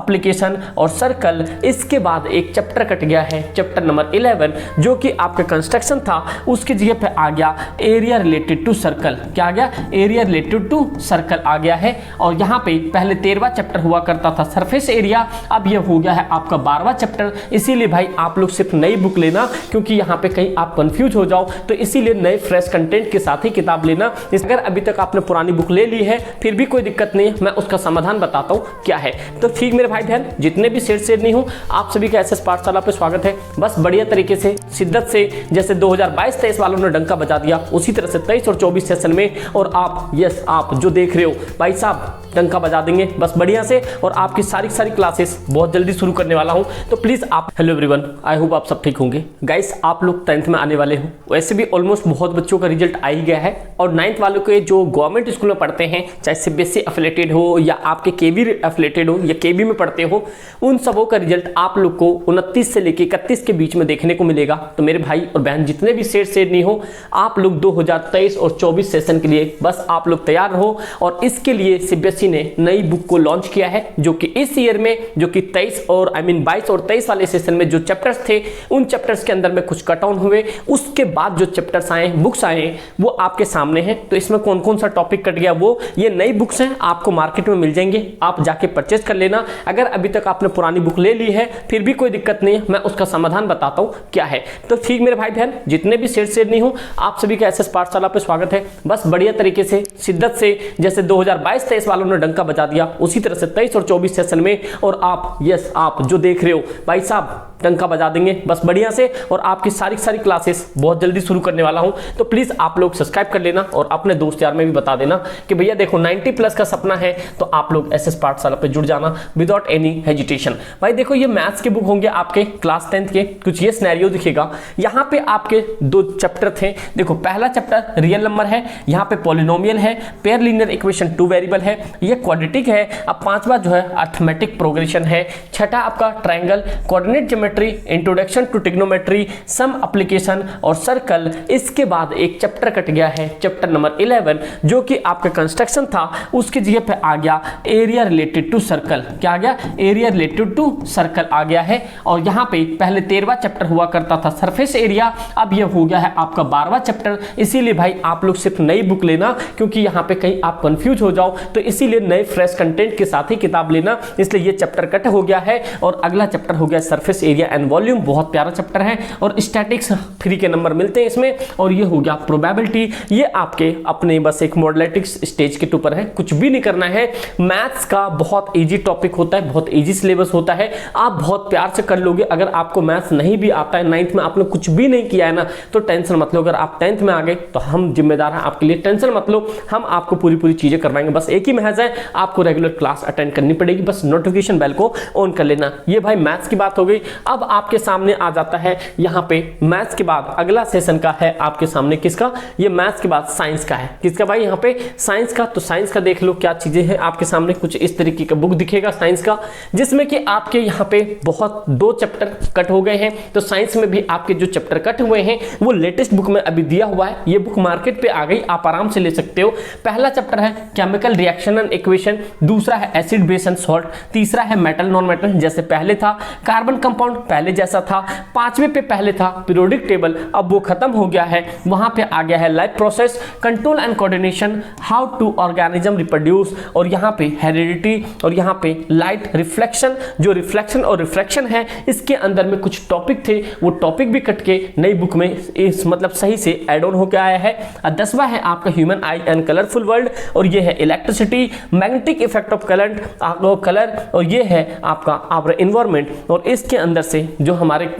Application और circle. इसके बाद एक चैप्टर कट गया है, चैप्टर नंबर 11, जो कि आपका कंस्ट्रक्शन था, उसकी जगह पे आ गया एरिया रिलेटेड टू सर्कल। क्या आ गया? एरिया रिलेटेड टू सर्कल आ गया है। और यहाँ पे पहले 13वां चैप्टर हुआ करता था सरफेस एरिया, अब यह हो गया है आपका 12वां चैप्टर। इसीलिए भाई आप लोग सिर्फ नई बुक लेना, क्योंकि यहाँ पे कहीं आप कंफ्यूज हो जाओ, तो इसीलिए नए फ्रेश कंटेंट के साथ ही किताब लेना। अगर अभी तक आपने पुरानी बुक ले ली है फिर भी कोई दिक्कत नहीं, मैं उसका समाधान बताता हूँ क्या है। तो ठीक मेरे भाई बहन, जितने भी शेर नहीं हूँ, आप सभी का एसएस पाठशाला पे स्वागत है। बस बढ़िया तरीके से शिद्दत से, जैसे 2022-23 वालों ने डंका बजा दिया, उसी तरह से 23 और 24 सेशन में, और आप जो देख रहे हो भाई साहब, डंका बजा देंगे बस बढ़िया से। और आपकी सारी क्लासेस बहुत जल्दी शुरू करने वाला हूं, तो प्लीज आप, हेलो एवरीवन, आई होप आप सब ठीक होंगे। गाइस, आप लोग 10th में आने वाले हो, वैसे भी ऑलमोस्ट बहुत बच्चों का रिजल्ट आ ही गया है। और 9th वालों के जो गवर्नमेंट स्कूल में पढ़ते हैं, चाहे सीबीएसई एफिलेटेड हो या आपके केवी एफिलेटेड हो या केबी में पढ़ते हो, उन सबों का रिजल्ट आप लोग को 29 से लेकर 31 के बीच में देखने को मिलेगा। तो मेरे भाई और बहन जितने भी सेठ नहीं हो, आप लोग 2023 और 24 सेशन के लिए बस आप लोग तैयार रहो। और इसके लिए सीबीएसई ने नई बुक को लॉन्च किया है, जो कि इस ईयर में, जो कि 22 और 23 वाले सेशन में जो चैप्टर्स थे, उन चैप्टर्स के अंदर में कुछ कट ऑन हुए। उसके बाद जो चैप्टर्स आए, बुक्स आए, वो आपके सामने हैं। तो इसमें कौन कौन सा टॉपिक कट गया, वो ये नई बुक्स हैं, आपको मार्केट में मिल जाएंगे, आप जाके परचेज कर लेना। अगर अभी तक आपने पुरानी बुक ले ली है फिर भी कोई दिक्कत नहीं, मैं उसका समाधान बताता हूँ क्या है। तो ठीक मेरे भाई बहन, जितने भी सेठ नहीं हो, आप सभी का एसएस पाठशाला पे स्वागत है। बस बढ़िया तरीके से, शिद्दत से, जैसे 2022-23 वालों ने डंका बजा दिया, उसी तरह से 23 और 24 सेशन में, और आप जो देख रहे हो भाई साहब, डंका बजा देंगे बस बढ़िया से। और आपकी सारी क्लासेस बहुत जल्दी शुरू करने वाला हूं, तो प्लीज आप लोग सब्सक्राइब कर लेना और अपने दोस्त यार में भी बता देना कि भैया देखो 90+ का सपना है, तो आप लोग एसएस पाठशाला पे जुड़ जाना विदाउट एनी हेजिटेशन। भाई देखो, ये मैथ्स के बुक होंगे आपके क्लास 10th के। कुछ ये सिनेरियो दिखेगा, यहाँ पे आपके 2 चैप्टर थे। देखो, पहला चैप्टर रियल नंबर है, यहाँ पे पॉलिनोमियल है, पेयर लीनियर इक्वेशन 2 वेरिएबल है, ये क्वाड्रेटिक है। अब 5वां जो है अर्थमेटिक प्रोग्रेशन है। छठा आपका triangle, coordinate geometry, introduction to trigonometry, some application और सर्कल। इसके बाद एक चैप्टर कट गया है, चैप्टर नंबर 11, जो कि आपका कंस्ट्रक्शन था, उसकी जगह पे आ गया एरिया रिलेटेड टू सर्कल। क्या आ गया? एरिया रिलेटेड टू सर्कल आ गया है। और यहाँ पे पहले 13वां चैप्टर हुआ करता था सरफेस एरिया, अब यह हो गया है आपका 12वां चैप्टर। इसीलिए भाई आप लोग सिर्फ नई बुक लेना, क्योंकि यहाँ पे कहीं आप कंफ्यूज हो जाओ, तो इसीलिए नए फ्रेश कंटेंट के साथ ही किताब लेना। इसलिए ये चैप्टर कट हो गया है और अगला चैप्टर हो गया सरफेस एरिया एंड वॉल्यूम। बहुत प्यारा चैप्टर है और स्टैटिक्स फ्री के नंबर मिलते हैं इसमें। और ये हो गया प्रोबेबिलिटी, ये आपके अपने बस एक मॉडलिटिक्स स्टेज के ऊपर है, कुछ भी नहीं करना है। मैथ्स का बहुत इजी टॉपिक होता है, बहुत इजी सिलेबस होता है, आप बहुत प्यार से कर लोगे। अगर आपको मैथ्स नहीं भी आता है, 9th में आपने कुछ भी नहीं किया है ना, तो टेंशन मत लो। अगर आप 10th में आ गए तो हम जिम्मेदार हैं आपके लिए, टेंशन मत लो, हम आपको पूरी चीजें करवाएंगे। बस एक ही महज है, आपको रेगुलर क्लास अटेंड करनी पड़ेगी, बस नोटिफिकेशन बेल को ऑन कर लेना। ये भाई मैथ्स की बात हो गई। अब आपके सामने आ जाता है यहाँ पे मैथ्स के बाद अगला सेशन का है आपके सामने किसका? ये मैथ्स के बाद साइंस का है। किसका भाई? यहाँ पे साइंस का। तो साइंस का देख लो क्या चीजें हैं आपके सामने। कुछ इस तरीके का बुक दिखेगा साइंस का, जिसमें कि आपके यहाँ पे बहुत 2 चैप्टर कट हो गए हैं। तो साइंस में भी आपके जो चैप्टर कट हुए हैं वो लेटेस्ट बुक में अभी दिया हुआ है। ये बुक मार्केट पे आ गई, आप आराम से ले सकते हो। पहला चैप्टर है केमिकल रिएक्शन एंड इक्वेशन, दूसरा है एसिड बेस एंड सॉल्ट, तीसरा है मेटल नॉन मेटल जैसे पहले था, कार्बन कंपाउंड पहले जैसा था, 5वें पे पहले था पीरियोडिक टेबल, अब वो खत्म हो गया है। वहां पे आ गया है life process, control and coordination, how to organism reproduce, और यहाँ पे हेरिडिटी, और यहाँ पे लाइट रिफ्लेक्शन। जो रिफ्लेक्शन और रिफ्रैक्शन है, इसके अंदर में कुछ टॉपिक थे, वो टॉपिक भी कट के नई बुक में इस मतलब सही से ऐड ऑन होकर आया है। 10वां है आपका human I and colourful world, और ये है electricity, magnetic effect of colour, और ये है आपका आवर एनवायरनमेंट। और इसके अंदर से जो हमारे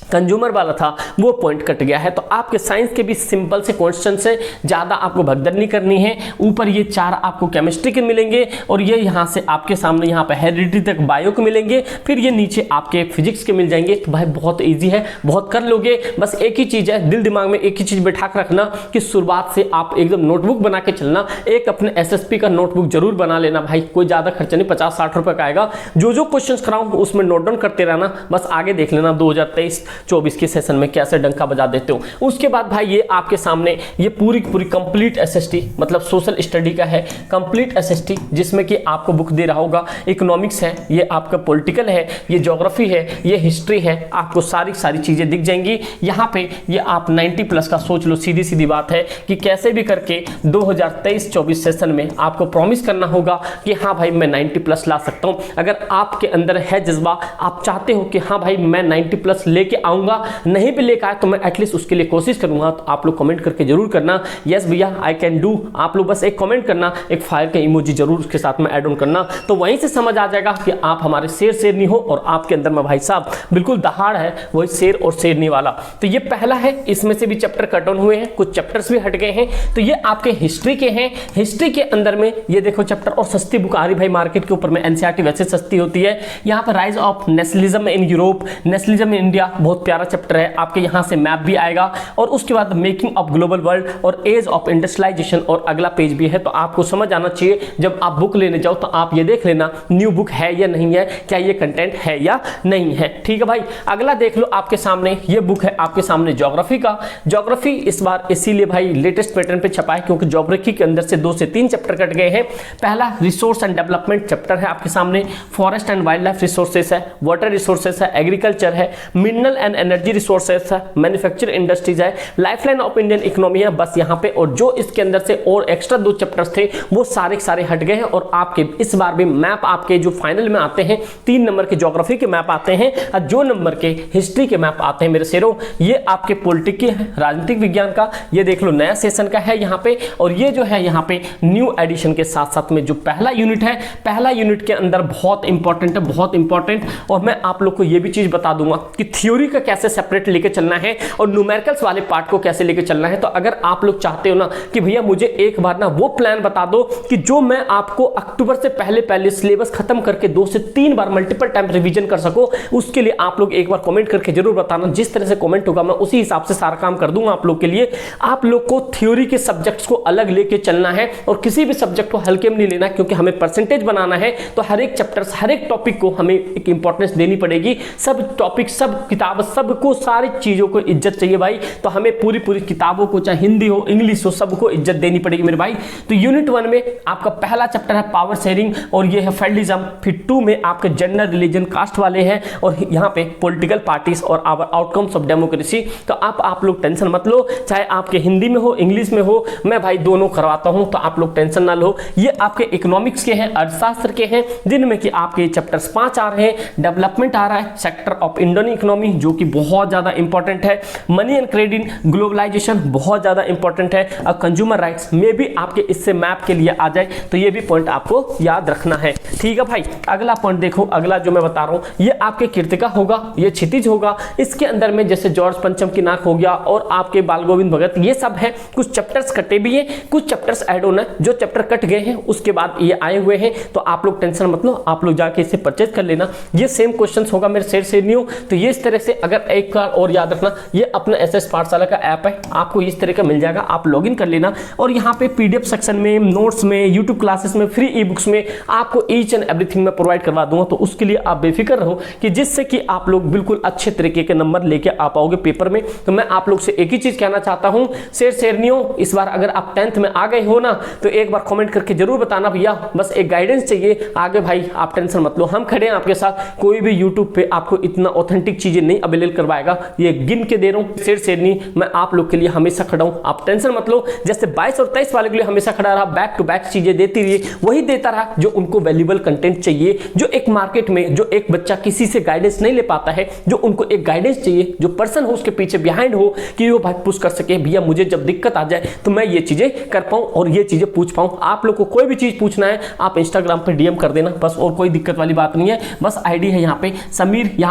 कंज्यूमर वाला था वो पॉइंट कट गया है। तो आपके साइंस के भी सिंपल से क्वेश्चन से, ज्यादा आपको भगदड़ नहीं करनी है। ऊपर ये 4 आपको केमिस्ट्री के मिलेंगे, और ये यहाँ से आपके सामने यहाँ पे हेरिडिटी तक बायो के मिलेंगे, फिर ये नीचे आपके फिजिक्स के मिल जाएंगे। तो भाई बहुत ईजी है, बहुत कर लोगे। बस एक ही चीज है, दिल दिमाग में एक ही चीज बैठा कर रखना कि शुरुआत से आप एकदम नोटबुक बना के चलना। एक अपने SSP का नोटबुक जरूर बना लेना भाई, कोई ज्यादा खर्चा नहीं, 50-60 रुपए का आएगा। जो क्वेश्चन कराऊं उसमें नोट डाउन करते रहना, बस आगे देख लेना। 2023 24 के सेशन में कैसे डंका बजा देते हो। उसके बाद भाई ये आपके सामने ये पूरी पूरी कंप्लीट एसएसटी मतलब सोशल स्टडी का है, कंप्लीट एसएसटी, जिसमें कि आपको बुक दे रहा होगा। इकोनॉमिक्स है, ये आपका पॉलिटिकल है, ये ज्योग्राफी है, ये हिस्ट्री है, आपको सारी चीजें दिख जाएंगी यहाँ पे। ये आप 90 प्लस का सोच लो, सीधी सीधी बात है कि कैसे भी करके 2023-24 सेशन में आपको प्रॉमिस करना होगा कि हाँ भाई मैं 90 प्लस ला सकता हूँ। अगर आपके अंदर है जज्बा, आप चाहते हो कि हाँ भाई मैं 90 प्लस लेके आऊंगा, नहीं भी लेकर आए तो मैं एटलीस्ट उसके लिए कोशिश करूंगा, तो आप लोग कमेंट करके जरूर करना यस भैया आई कैन डू। आप लोग बस एक कमेंट करना, एक फायर का इमोजी जरूर उसके साथ में ऐड ऑन करना, तो वहीं से समझ आ जाएगा कि आप हमारे शेरनी हो और आपके अंदर में भाई साहब बिल्कुल दहाड़ है, वही शेर और शेरनी वाला। तो ये पहला है, इसमें से भी चैप्टर कट ऑन हुए हैं, कुछ चैप्टर्स भी हट गए हैं। तो ये आपके हिस्ट्री के हैं। हिस्ट्री के अंदर में ये देखो चैप्टर, और सस्ती बुक आ रही भाई मार्केट के ऊपर में, एनसीईआरटी वैसे सस्ती होती है। यहाँ पर rise of nationalism in Europe, nationalism in India, बहुत प्यारा चैप्टर है। आपके यहाँ से मैप भी आएगा, और उसके बाद मेकिंग ऑफ ग्लोबल वर्ल्ड और एज ऑफ इंडस्ट्रियलाइजेशन, और अगला पेज भी है। तो आपको समझ आना चाहिए जब आप बुक लेने जाओ तो आप ये देख लेना न्यू बुक है या नहीं है, क्या ये कंटेंट है या नहीं है। ठीक है भाई, अगला देख लो आपके सामने ये बुक है आपके सामने ज्योग्राफी का। ज्योग्राफी इस बार इसीलिए भाई लेटेस्ट पैटर्न पे छपा है क्योंकि ज्योग्राफी के अंदर से 2 से 3 चैप्टर कट गए हैं। पहला रिसोर्स एंड डेवलपमेंट चैप्टर है आपके सामने, forest and wild life resources है, वाटर रिसोर्सेस है, एग्रीकल्चर है, मिनरल एंड एनर्जी रिसोर्सेस है, मैन्युफैक्चर इंडस्ट्रीज है, लाइफलाइन ऑफ इंडियन इकोनॉमी है, बस यहाँ पे। और जो इसके अंदर से और एक्स्ट्रा 2 चैप्टर्स थे वो सारे हट गए हैं। और आपके इस बार भी मैप आपके जो फाइनल में आते हैं 3 नंबर के ज्योग्राफी के मैप आते हैं और 2 नंबर के हिस्ट्री के मैप आते हैं मेरे शेरों। ये आपके पॉलिटिक्स के है, राजनीतिक विज्ञान का, ये देख लो नया सेशन का है यहाँ पे। और ये जो है यहाँ पे न्यू एडिशन के साथ साथ में जो पहला यूनिट है, पहला यूनिट के अंदर बहुत इंपॉर्टेंट है, बहुत इंपॉर्टेंट। और मैं आप लोग को ये भी चीज बता दूंगा कि थ्योरी का कैसे सेपरेट लेके चलना है और न्यूमेरिकल्स वाले पार्ट को कैसे लेके चलना है। तो अगर आप लोग चाहते हो ना कि भैया मुझे एक बार ना वो प्लान बता दो कि जो मैं आपको अक्टूबर से पहले सिलेबस खत्म करके 2 से 3 बार मल्टीपल टाइम रिवीजन कर सको, उसके लिए आप लोग एक बार कमेंट करके जरूर बताना। जिस तरह से कमेंट होगा मैं उसी हिसाब से सारा काम कर दूंगा आप लोग के लिए। आप लोग को थ्योरी के सब्जेक्ट्स को अलग लेके चलना है और किसी भी सब्जेक्ट को हल्के में नहीं लेना, क्योंकि हमें परसेंटेज बनाना है। तो हर एक चैप्टर, हर एक टॉपिक को हमें एक इंपॉर्टेंस देनी पड़ेगी। सब टॉपिक, सब किताब, सबको, सारी चीजों को इज्जत चाहिए भाई। तो हमें पूरी किताबों को, चाहे हिंदी हो इंग्लिश हो, सबको इज्जत देनी पड़ेगी मेरे भाई। तो यूनिट 1 में आपका पहला चैप्टर है पावर शेयरिंग और ये है फेडरलिज्म। फिर 2 में आपके जनरल रिलीजन कास्ट वाले हैं और यहाँ पे पॉलिटिकल पार्टीज और आउटकम्स ऑफ डेमोक्रेसी। तो आप लोग टेंशन मत लो, चाहे आपके हिंदी में हो इंग्लिश में हो, मैं भाई दोनों करवाता हूं, तो आप लोग टेंशन ना लो। ये आपके इकोनॉमिक्स के हैं, अर्थशास्त्र के हैं, जिनमें कि आपके चैप्टर्स 5 आ रहे हैं। डेवलपमेंट आ रहा है, सेक्टर ऑफ इंडियन इकोनॉमी जो कि बहुत ज्यादा इंपॉर्टेंट है, मनी एंड क्रेडिट, ग्लोबलाइजेशन बहुत ज्यादा इंपॉर्टेंट है, और कंज्यूमर राइट्स में भी आपके इससे मैप के लिए आ जाए। तो ये भी पॉइंट आपको याद रखना है। ठीक है भाई, अगला पॉइंट देखो, अगला जो मैं बता रहा हूं ये आपके कीर्तिका होगा, ये क्षितिज होगा। इसके अंदर में जैसे जॉर्ज पंचम की नाक हो गया और आपके बाल गोविंद भगत, ये सब है। कुछ चैप्टर्स कटे भी हैं, कुछ चैप्टर्स ऐड ऑन है। जो चैप्टर कट गए हैं उसके बाद ये आए हुए हैं, तो आप लोग टेंशन मत लो, आप लोग जाके इसे परचेज कर लेना। ये सेम क्वेश्चंस होगा मेरे शेर से न्यू। तो ये इस तरह से, अगर एक बार और याद रखना, ये अपना एसएस पाठशाला का ऐप है, आपको इस तरह का मिल जाएगा, आप लॉगिन कर लेना। और यहाँ पे पीडीएफ सेक्शन में, नोट्स में, यूट्यूब क्लासेस में, फ्री ई बुक्स में आपको ईच एंड एवरीथिंग में प्रोवाइड करवा दूंगा। तो उसके लिए आप बेफिक्र रहो कि जिससे कि आप लोग बिल्कुल अच्छे तरीके के नंबर लेके आ पाओगे पेपर में। तो मैं आप लोग से एक ही चीज कहना चाहता हूं, शेरनियों, इस बार अगर आप 10th में आ गए हो ना, तो एक बार कमेंट करके जरूर बताना भैया, बस एक गाइडेंस चाहिए आगे। भाई आप टेंशन मत लो, हम खड़े हैं आपके साथ। कोई भी यूट्यूब पे आपको इतना ऑथेंटिक चीजें नहीं अवेलेबल करवाएगा, ये गिन के दे रहा हूं। शेरनी मैं आप लोग के लिए हमेशा खड़ा हूं, आप टेंशन मत लो। जैसे 22 और 23 वाले के लिए हमेशा खड़ा रहा, बैक टू बैक चीजें देती रही, वही देता रहा जो उनको वैल्यूएबल कंटेंट चाहिए, जो एक मार्केट में जो एक बच्चा किसी से गाइडेंस नहीं ले पाता है, जो उनको एक गाइडेंस चाहिए, जो पर्सन हो उसके पीछे बिहाइंड हो कि वो भाई पुश कर सके, भैया मुझे जब दिक्कत आ जाए तो मैं ये चीजें कर पाऊं और ये चीजें पूछ पाऊं। आप लोग को कोई भी चीज पूछना है आप इंस्टाग्राम पे डीएम कर देना, बस, और कोई दिक्कत वाली बात नहीं है। बस आईडी है यहाँ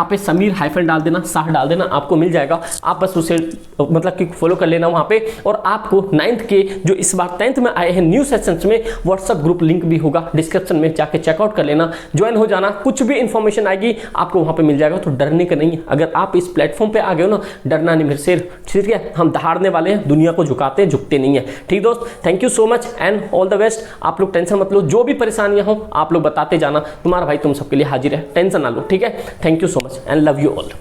पे समीर हाइफन डाल देना, शाह डाल देना, आपको मिल जाएगा। आप बस उसे मतलब कि फॉलो कर लेना वहां पे। और आपको 9th के जो इस बार 10th में आए हैं न्यू सेशंस में व्हाट्सएप ग्रुप लिंक भी होगा डिस्क्रिप्शन में, जाके चेकआउट कर लेना, ज्वाइन हो जाना। कुछ भी इंफॉर्मेशन आएगी आपको वहां पे मिल जाएगा, तो डरने का नहीं है। अगर आप इस प्लेटफॉर्म पे आ गए हो ना, डरना नहीं मेरे शेर, ठीक है। हम दहाड़ने वाले हैं, दुनिया को झुकाते हैं, झुकते नहीं है। ठीक दोस्त, thank you so much and all the best. आप लोग टेंशन मत लो, जो भी परेशानियां हो आप लोग बताते जाना, तुम्हारा भाई तुम सबके लिए हाजिर है, टेंशन ना लो, ठीक है। Thank you so much and love you all.